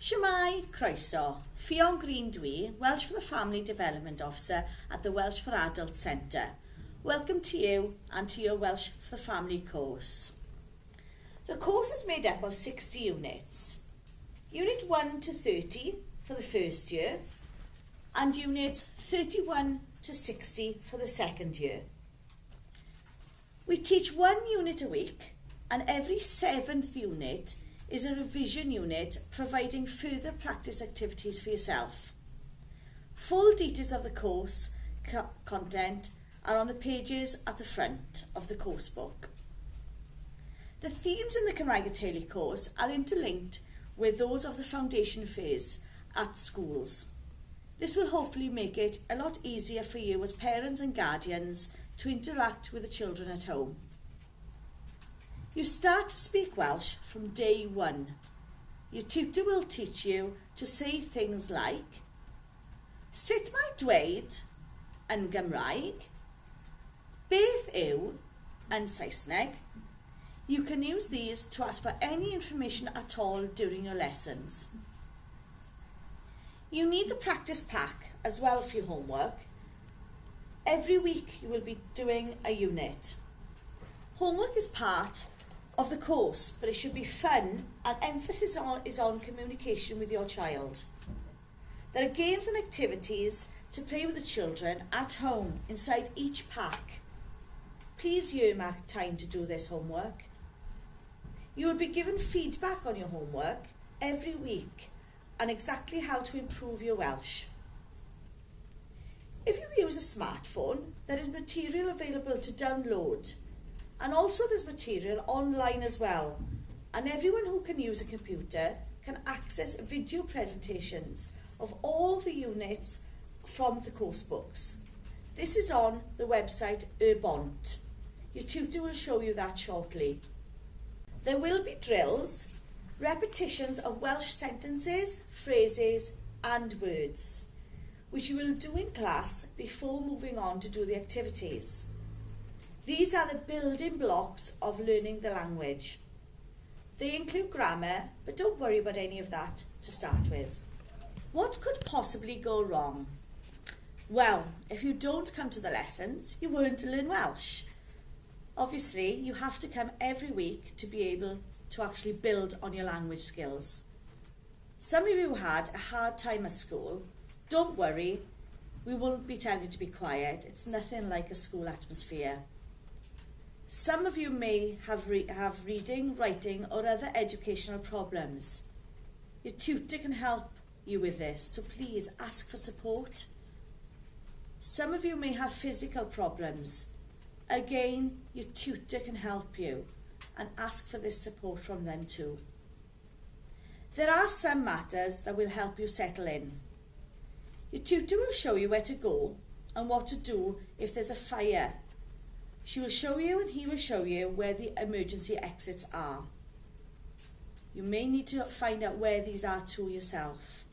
Shwmae, Croeso, Ffion Green dwi, Welsh for the Family Development Officer at the Welsh for Adults Centre. Welcome to you and to your Welsh for the Family course. The course is made up of 60 units. Unit 1 to 30 for the first year and units 31 to 60 for the second year. We teach one unit a week and every 7th unit is a revision unit providing further practice activities for yourself. Full details of the course content are on the pages at the front of the course book. The themes in the Cymraeg Teulu course are interlinked with those of the foundation phase at schools. This will hopefully make it a lot easier for you as parents and guardians to interact with the children at home. You start to speak Welsh from day 1. Your tutor will teach you to say things like sut mae dweud yn Gymraeg, beth yw yn Saesneg. You can use these to ask for any information at all during your lessons. You need the practice pack as well for your homework. Every week you will be doing a unit. Homework is part of the course, but it should be fun and emphasis is on communication with your child. There are games and activities to play with the children at home inside each pack. Please earmark time to do this homework. You will be given feedback on your homework every week and exactly how to improve your Welsh. If you use a smartphone, there is material available to download. And also there's material online as well. And everyone who can use a computer can access video presentations of all the units from the course books. This is on the website Oedolion. Your tutor will show you that shortly. There will be drills, repetitions of Welsh sentences, phrases and words, which you will do in class before moving on to do the activities. These are the building blocks of learning the language. They include grammar, but don't worry about any of that to start with. What could possibly go wrong? Well, if you don't come to the lessons, you won't learn Welsh. Obviously, you have to come every week to be able to actually build on your language skills. Some of you had a hard time at school. Don't worry, we won't be telling you to be quiet. It's nothing like a school atmosphere. Some of you may have reading, writing or other educational problems. Your tutor can help you with this, so please ask for support. Some of you may have physical problems. Again, your tutor can help you and ask for this support from them too. There are some matters that will help you settle in. Your tutor will show you where to go and what to do if there's a fire. She will show you and he will show you where the emergency exits are. You may need to find out where these are too yourself.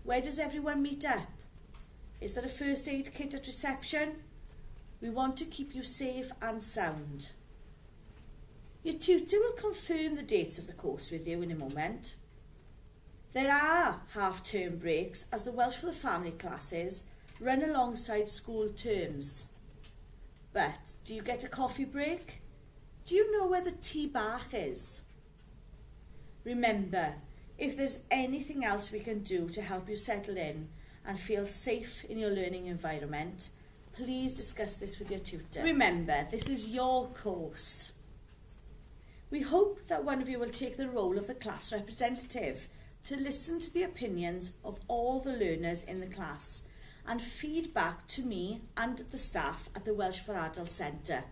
Where does everyone meet up? Is there a first aid kit at reception? We want to keep you safe and sound. Your tutor will confirm the dates of the course with you in a moment. There are half-term breaks as the Welsh for the Family classes run alongside school terms. But do you get a coffee break? Do you know where the tea bath is? Remember, if there's anything else we can do to help you settle in and feel safe in your learning environment, please discuss this with your tutor. Remember, this is your course. We hope that one of you will take the role of the class representative to listen to the opinions of all the learners in the class and feedback to me and the staff at the Welsh for Adults Centre.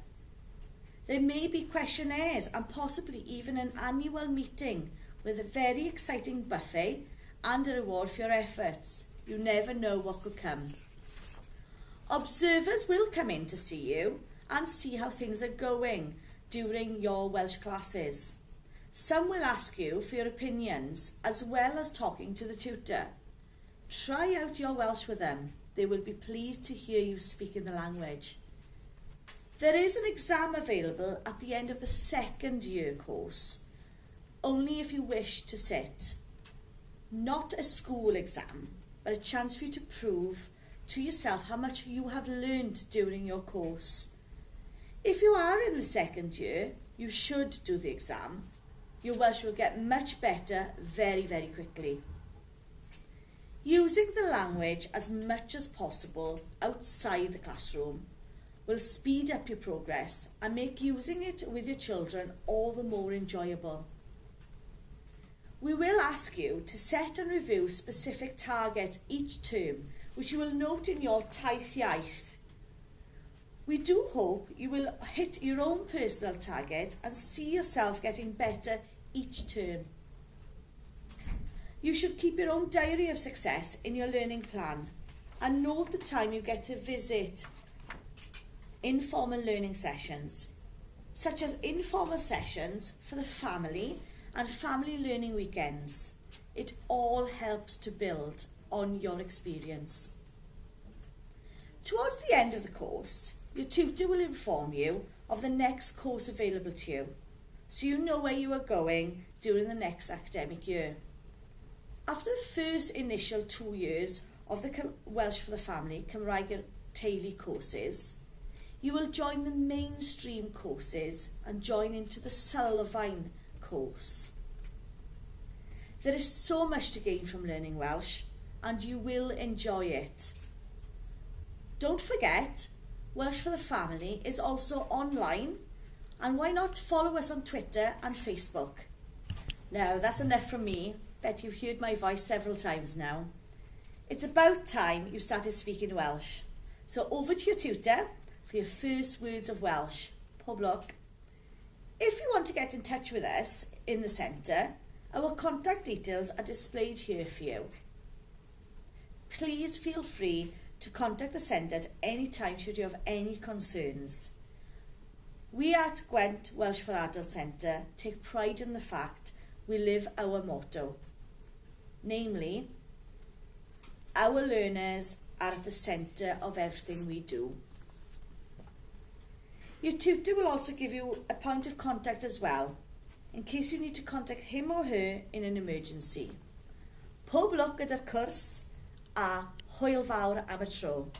There may be questionnaires and possibly even an annual meeting with a very exciting buffet and a reward for your efforts. You never know what could come. Observers will come in to see you and see how things are going during your Welsh classes. Some will ask you for your opinions as well as talking to the tutor. Try out your Welsh with them. They will be pleased to hear you speak in the language. There is an exam available at the end of the second year course, only if you wish to sit. not a school exam, but a chance for you to prove to yourself how much you have learned during your course. If you are in the second year, you should do the exam. Your Welsh will get much better very, very quickly. Using the language as much as possible outside the classroom will speed up your progress and make using it with your children all the more enjoyable. We will ask you to set and review specific targets each term, which you will note in your taith iaith. We do hope you will hit your own personal target and see yourself getting better each term. You should keep your own diary of success in your learning plan and note the time you get to visit informal learning sessions, such as informal sessions for the family and family learning weekends. It all helps to build on your experience. Towards the end of the course, your tutor will inform you of the next course available to you, so you know where you are going during the next academic year. After the first initial 2 years of the Welsh for the Family Cymraeg and Teulu courses, you will join the mainstream courses and join into the sylfaen course. There is so much to gain from learning Welsh, and you will enjoy it. Don't forget, Welsh for the Family is also online, and why not follow us on Twitter and Facebook? Now, that's enough from me. Bet you've heard my voice several times now. It's about time you started speaking Welsh. So over to your tutor for your first words of Welsh. Pob lwc. If you want to get in touch with us in the centre, our contact details are displayed here for you. Please feel free to contact the centre at any time should you have any concerns. We at Gwent Welsh for Adults Centre take pride in the fact we live our motto, namely, our learners are at the centre of everything we do. Your tutor will also give you a point of contact as well, in case you need to contact him or her in an emergency. Pob lwc gyda'r cwrs a hwyl fawr am y tro.